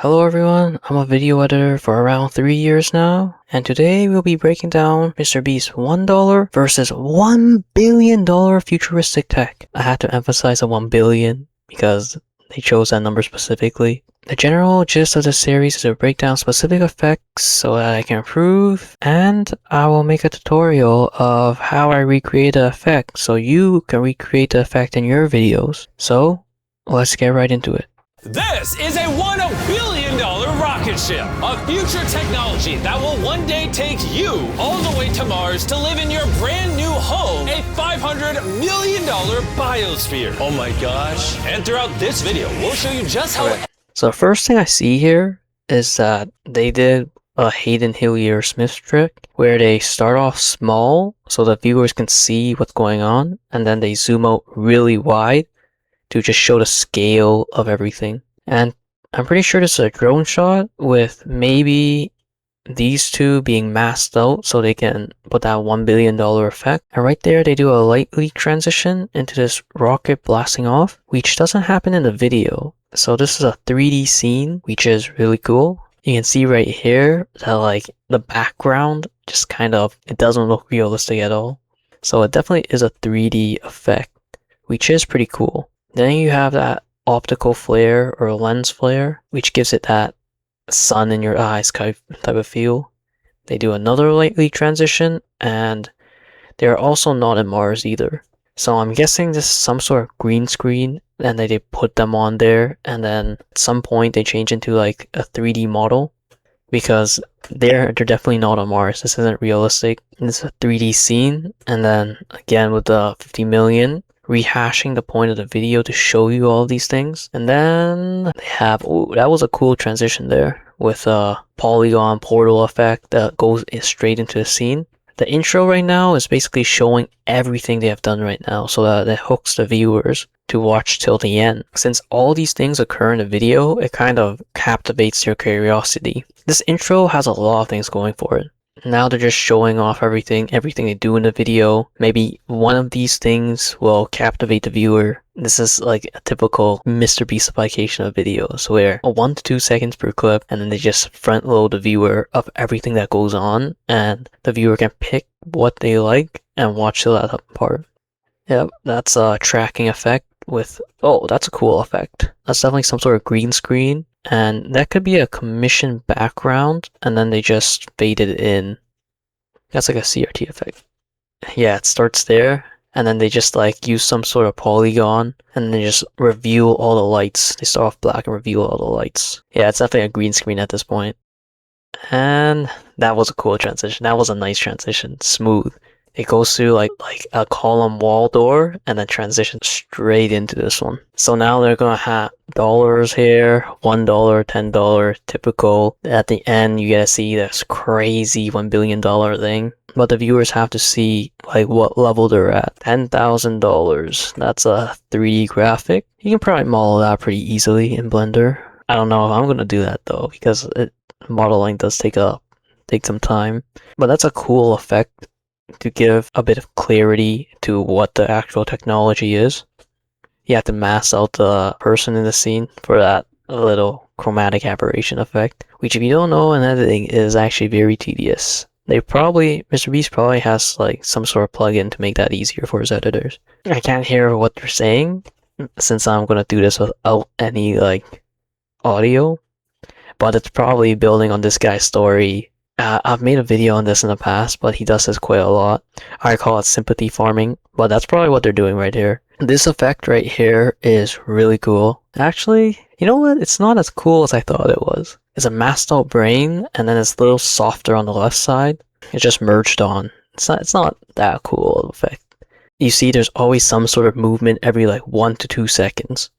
Hello everyone, I'm a video editor for around 3 years now, and today we'll be breaking down MrBeast's $1 versus $1 billion futuristic tech. I had to emphasize a 1 billion because they chose that number specifically. The general gist of the series is to break down specific effects so that I can improve, and I will make a tutorial of how I recreate the effect so you can recreate the effect in your videos. So, let's get right into it. This is a $1 billion rocket ship, a future technology that will one day take you all the way to Mars to live in your brand new home, a $500 million biosphere. Oh my gosh. And throughout this video, we'll show you just how So the first thing I see here is that they did a Hayden Hillier Smith trick where they start off small so the viewers can see what's going on, and then they zoom out really wide to just show the scale of everything. And I'm pretty sure this is a drone shot with maybe these two being masked out so they can put that $1 billion effect. And right there they do a light leak transition into this rocket blasting off, which doesn't happen in the video. So this is a 3D scene, which is really cool. You can see right here that like the background just kind of, it doesn't look realistic at all. So it definitely is a 3D effect, which is pretty cool. Then you have that optical flare or lens flare, which gives it that sun in your eyes type of feel. They do another light leak transition, and they're also not in Mars either. So I'm guessing this is some sort of green screen, and they put them on there, and then at some point they change into like a 3D model, because they're definitely not on Mars. This isn't realistic. This is a 3D scene, and then again with the 50 million, rehashing the point of the video to show you all these things. And then they have, oh, that was a cool transition there with a polygon portal effect that goes straight into the scene. The intro right now is basically showing everything they have done right now so that it hooks the viewers to watch till the end. Since all these things occur in the video, it kind of captivates your curiosity. This intro has a lot of things going for it. Now they're just showing off everything they do in the video. Maybe one of these things will captivate the viewer. This is like a typical MrBeast application of videos where 1 to 2 seconds per clip, and then they just front load the viewer of everything that goes on, and the viewer can pick what they like and watch till that part. Yep, that's a tracking effect with, oh, that's a cool effect. That's definitely some sort of green screen. And that could be a commission background, and then they just faded it in. That's like a CRT effect. Yeah, it starts there, and then they just like use some sort of polygon, and then they just reveal all the lights. They start off black and reveal all the lights. Yeah, it's definitely a green screen at this point. And that was a cool transition. That was a nice transition. Smooth. It goes through like a column wall door and then transitions straight into this one. So now they're gonna have dollars here, $1, $10, typical. At the end, you get to see this crazy $1 billion thing. But the viewers have to see like what level they're at. $10,000. That's a 3D graphic. You can probably model that pretty easily in Blender. I don't know if I'm gonna do that though, because modeling does take some time. But that's a cool effect to give a bit of clarity to what the actual technology is. You have to mask out the person in the scene for that little chromatic aberration effect, which if you don't know in editing is actually very tedious. MrBeast probably has like some sort of plugin to make that easier for his editors. I can't hear what they're saying since I'm gonna do this without any like audio, but it's probably building on this guy's story. I've made a video on this in the past, but he does this quite a lot. I call it sympathy farming, but that's probably what they're doing right here. This effect right here is really cool. Actually, you know what? It's not as cool as I thought it was. It's a masked out brain, and then it's a little softer on the left side. It's just merged on. It's not that cool of effect. You see there's always some sort of movement every like 1 to 2 seconds.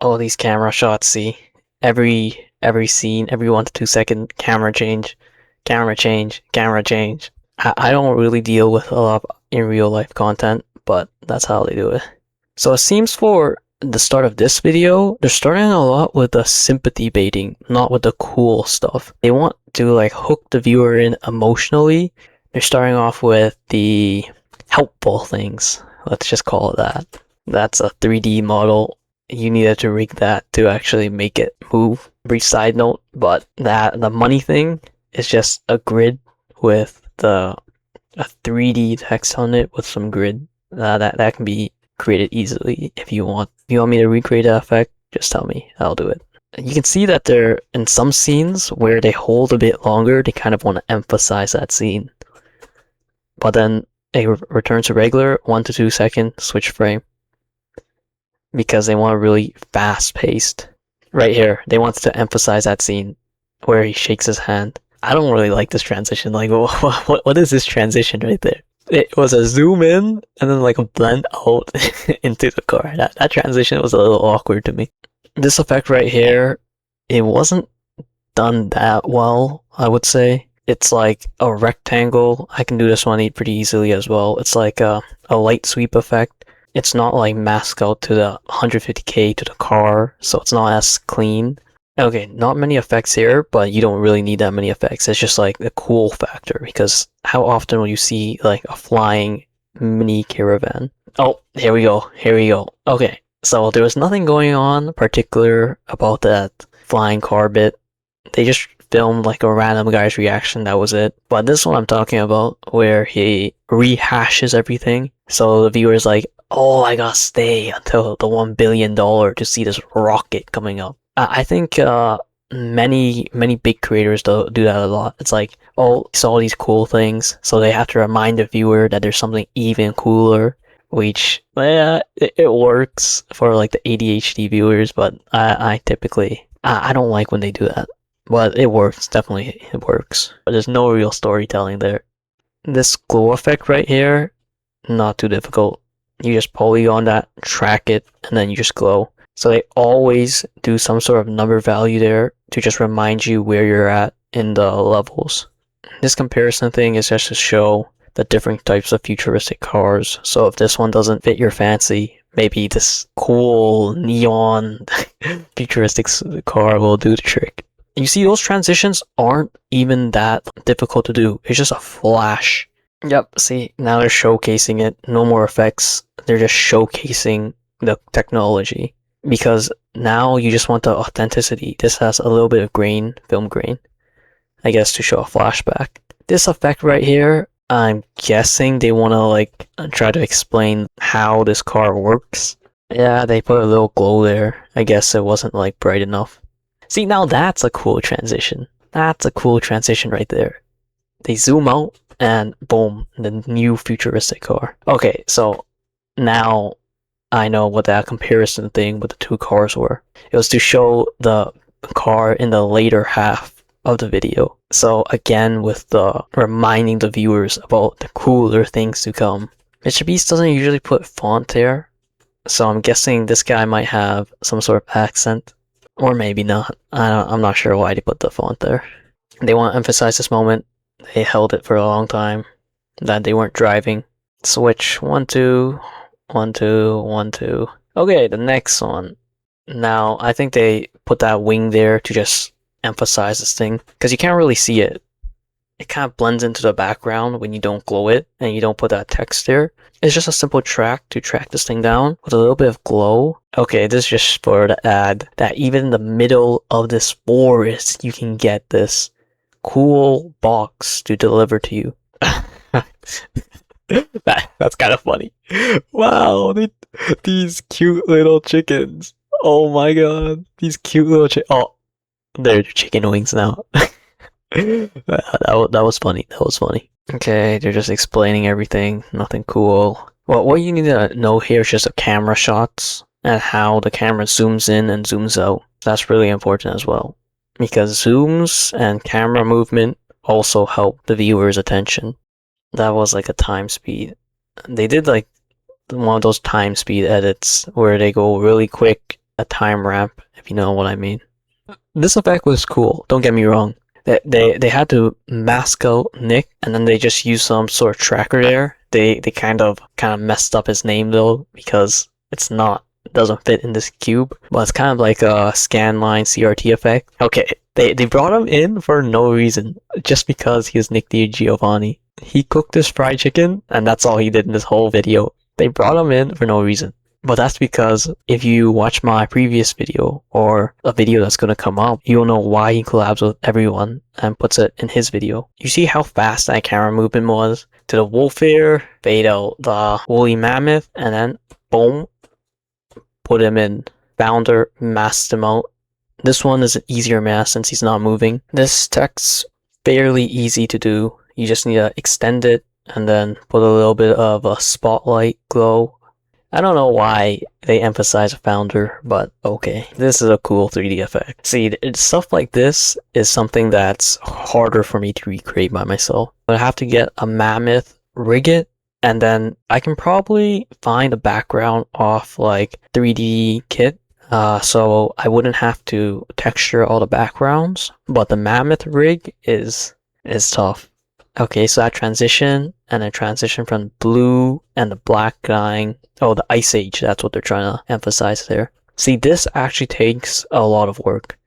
All these camera shots, see? Every scene, every 1 to 2 second camera change. Camera change, camera change. I don't really deal with a lot of in real life content, but that's how they do it. So it seems for the start of this video, they're starting a lot with the sympathy baiting, not with the cool stuff. They want to like hook the viewer in emotionally. They're starting off with the helpful things. Let's just call it that. That's a 3D model you needed to rig that to actually make it move. Brief side note, but the money thing is just a grid with a 3D text on it with some grid. That can be created easily if you want. If you want me to recreate that effect, just tell me. I'll do it. You can see that they're in some scenes where they hold a bit longer. They kind of want to emphasize that scene, but then they return to regular 1 to 2 second switch frame because they want a really fast paced. Right here, they want to emphasize that scene where he shakes his hand. I don't really like this transition. Like, what is this transition right there? It was a zoom in and then like a blend out into the car. That transition was a little awkward to me. This effect right here, it wasn't done that well, I would say. It's like a rectangle. I can do this one pretty easily as well. It's like a light sweep effect. It's not like masked out to the 150k to the car, so it's not as clean. Okay, not many effects here, but you don't really need that many effects. It's just like the cool factor, because how often will you see like a flying mini caravan? Oh, here we go. Here we go. Okay, so there was nothing going on particular about that flying car bit. They just filmed like a random guy's reaction, that was it. But this one I'm talking about, where he rehashes everything. So the viewer's like, oh, I gotta stay until the $1 billion to see this rocket coming up. I think many big creators do that a lot. It's like, oh, it's all these cool things, so they have to remind the viewer that there's something even cooler. Which, yeah, it works for like the ADHD viewers, but I typically I don't like when they do that. But it works, definitely it works. But there's no real storytelling there. This glow effect right here, not too difficult. You just polygon that, track it, and then you just glow. So they always do some sort of number value there to just remind you where you're at in the levels. This comparison thing is just to show the different types of futuristic cars. So if this one doesn't fit your fancy, maybe this cool neon futuristic car will do the trick. You see, those transitions aren't even that difficult to do. It's just a flash. Yep, see, now they're showcasing it. No more effects. They're just showcasing the technology. Because now you just want the authenticity. This has a little bit of grain, film grain, I guess, to show a flashback. This effect right here, I'm guessing they want to like try to explain how this car works. Yeah, they put a little glow there. I guess it wasn't like bright enough. See, now that's a cool transition. That's a cool transition right there. They zoom out and boom, the new futuristic car. Okay, so now I know what that comparison thing with the two cars were. It was to show the car in the later half of the video. So again, with the reminding the viewers about the cooler things to come. MrBeast doesn't usually put font there, so I'm guessing this guy might have some sort of accent, or maybe not. I'm not sure why they put the font there. They want to emphasize this moment. They held it for a long time, that they weren't driving. Switch 1 2 1 2 1 2. Okay, the next one. Now I think they put that wing there to just emphasize this thing, because you can't really see it. It kind of blends into the background when you don't glow it and you don't put that text there. It's just a simple track to track this thing down with a little bit of glow. Okay, this is just for the ad that even in the middle of this forest you can get this cool box to deliver to you. That's kind of funny. Wow, these cute little chickens. Oh my god, these cute little oh, they're chicken wings now. that was funny. That was funny. Okay, they're just explaining everything. Nothing cool. Well, what you need to know here is just the camera shots and how the camera zooms in and zooms out. That's really important as well, because zooms and camera movement also help the viewer's attention. That was like a time speed. They did like one of those time speed edits where they go really quick, a time ramp, if you know what I mean. This effect was cool, don't get me wrong. They had to mask out Nick, and then they just used some sort of tracker there. They kind of messed up his name though, because it doesn't fit in this cube, but it's kind of like a scanline CRT effect. Okay, they brought him in for no reason, just because he was Nick Giovanni. He cooked this fried chicken, and that's all he did in this whole video. They brought him in for no reason. But that's because if you watch my previous video or a video that's going to come up, you'll know why he collabs with everyone and puts it in his video. You see how fast that camera movement was? To the wolf here, fade out the woolly mammoth, and then boom, put him in. Founder, masked him out. This one is an easier mask since he's not moving. This tech's fairly easy to do. You just need to extend it and then put a little bit of a spotlight glow. I don't know why they emphasize founder, but okay. This is a cool 3D effect. See, stuff like this is something that's harder for me to recreate by myself. I have to get a mammoth, rig it, and then I can probably find a background off like 3D kit. So I wouldn't have to texture all the backgrounds, but the mammoth rig is tough. Okay, so that transition, and then transition from blue and the black dyeing. Oh, the Ice Age, that's what they're trying to emphasize there. See, this actually takes a lot of work.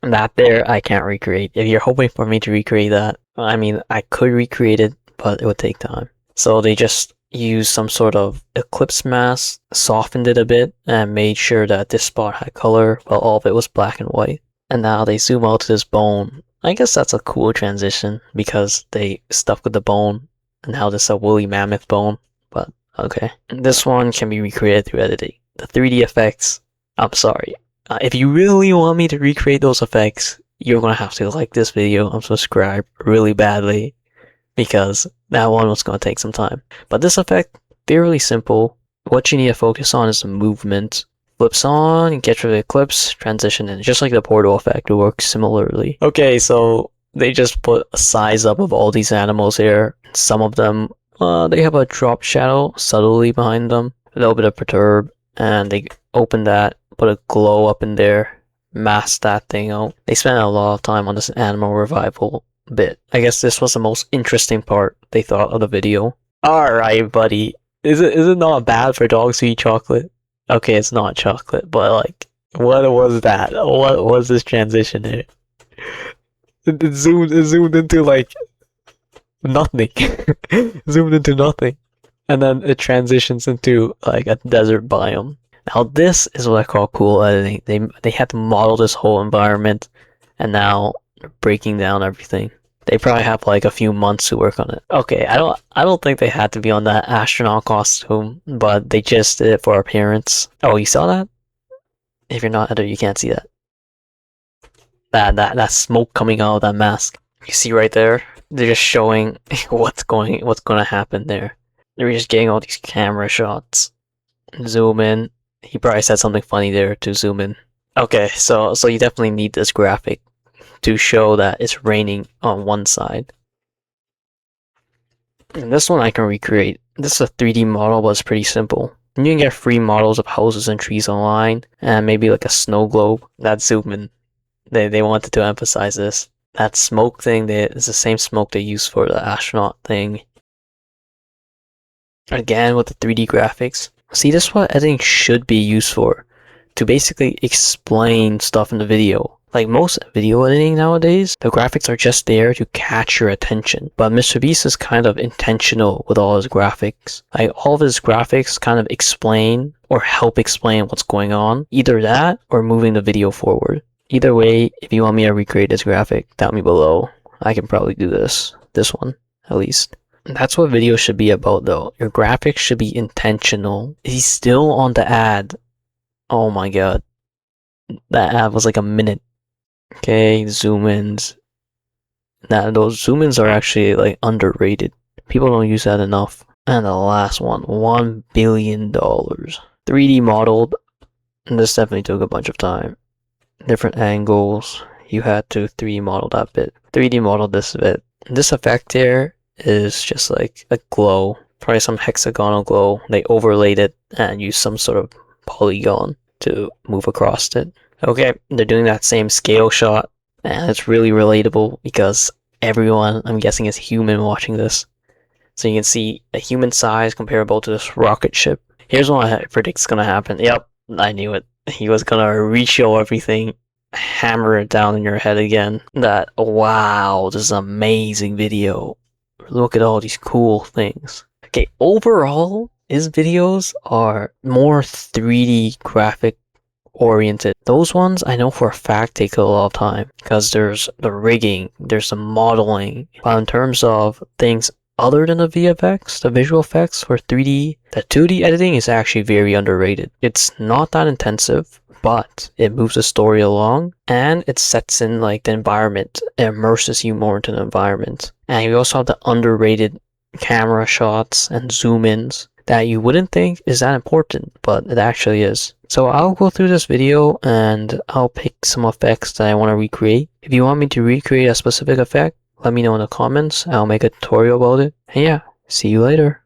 And that there, I can't recreate. If you're hoping for me to recreate that, I mean, I could recreate it, but it would take time. So they just used some sort of eclipse mask, softened it a bit, and made sure that this spot had color, while all of it was black and white. And now they zoom out to this bone. I guess that's a cool transition because they stuck with the bone, and now this is a woolly mammoth bone, but okay. This one can be recreated through editing. The 3D effects, I'm sorry. If you really want me to recreate those effects, you're gonna have to like this video and subscribe really badly, because that one was gonna take some time. But this effect, fairly simple. What you need to focus on is the movement. Flips on, get rid of the eclipse, transition in. Just like the portal effect, it works similarly. Okay, so they just put a size up of all these animals here. Some of them, they have a drop shadow subtly behind them. A little bit of perturb, and they open that, put a glow up in there, mask that thing out. They spent a lot of time on this animal revival bit. I guess this was the most interesting part they thought of the video. Alright, buddy. Is it not bad for dogs to eat chocolate? Okay, it's not chocolate, but like, what was that? What was this transition here? It zoomed into like nothing. Zoomed into nothing. And then it transitions into like a desert biome. Now this is what I call cool editing. They had to model this whole environment, and now they're breaking down everything. They probably have like a few months to work on it. Okay, I don't think they had to be on that astronaut costume, but they just did it for appearance. Oh, you saw that? If you're not editor, you can't see that. That smoke coming out of that mask. You see right there? They're just showing what's gonna happen there. They're just getting all these camera shots. Zoom in. He probably said something funny there to zoom in. Okay, so you definitely need this graphic to show that it's raining on one side. And this one I can recreate. This is a 3D model, but it's pretty simple. And you can get free models of houses and trees online, and maybe like a snow globe. That's zoom in. They wanted to emphasize this. That smoke thing, it's the same smoke they use for the astronaut thing. Again, with the 3D graphics. See, this is what editing should be used for. To basically explain stuff in the video. Like most video editing nowadays, the graphics are just there to catch your attention. But MrBeast is kind of intentional with all his graphics. Like all of his graphics kind of explain or help explain what's going on. Either that or moving the video forward. Either way, if you want me to recreate this graphic, tell me below. I can probably do this one, at least. That's what videos should be about though. Your graphics should be intentional. He's still on the ad. Oh my god. That ad was like a minute. Okay, zoom ins. Now those zoom ins are actually like underrated. People don't use that enough. And the last one, $1 billion. 3D modeled. And this definitely took a bunch of time. Different angles. You had to 3D model that bit. 3D model this bit. This effect here is just like a glow. Probably some hexagonal glow. They overlaid it and used some sort of polygon to move across it. Okay, they're doing that same scale shot, and it's really relatable because everyone, I'm guessing, is human watching this. So you can see a human size comparable to this rocket ship. Here's what I predict is gonna happen. Yep, I knew it. He was gonna re-show everything, hammer it down in your head again. That, wow, this is an amazing video. Look at all these cool things. Okay, overall, his videos are more 3D graphic oriented. Those ones I know for a fact take a lot of time because there's the rigging, there's the modeling. But in terms of things other than the VFX, the visual effects for 3D, the 2D editing is actually very underrated. It's not that intensive, but it moves the story along and it sets in like the environment. It immerses you more into the environment. And you also have the underrated camera shots and zoom ins that you wouldn't think is that important, but it actually is. So I'll go through this video and I'll pick some effects that I want to recreate. If you want me to recreate a specific effect, let me know in the comments. I'll make a tutorial about it. And yeah, see you later.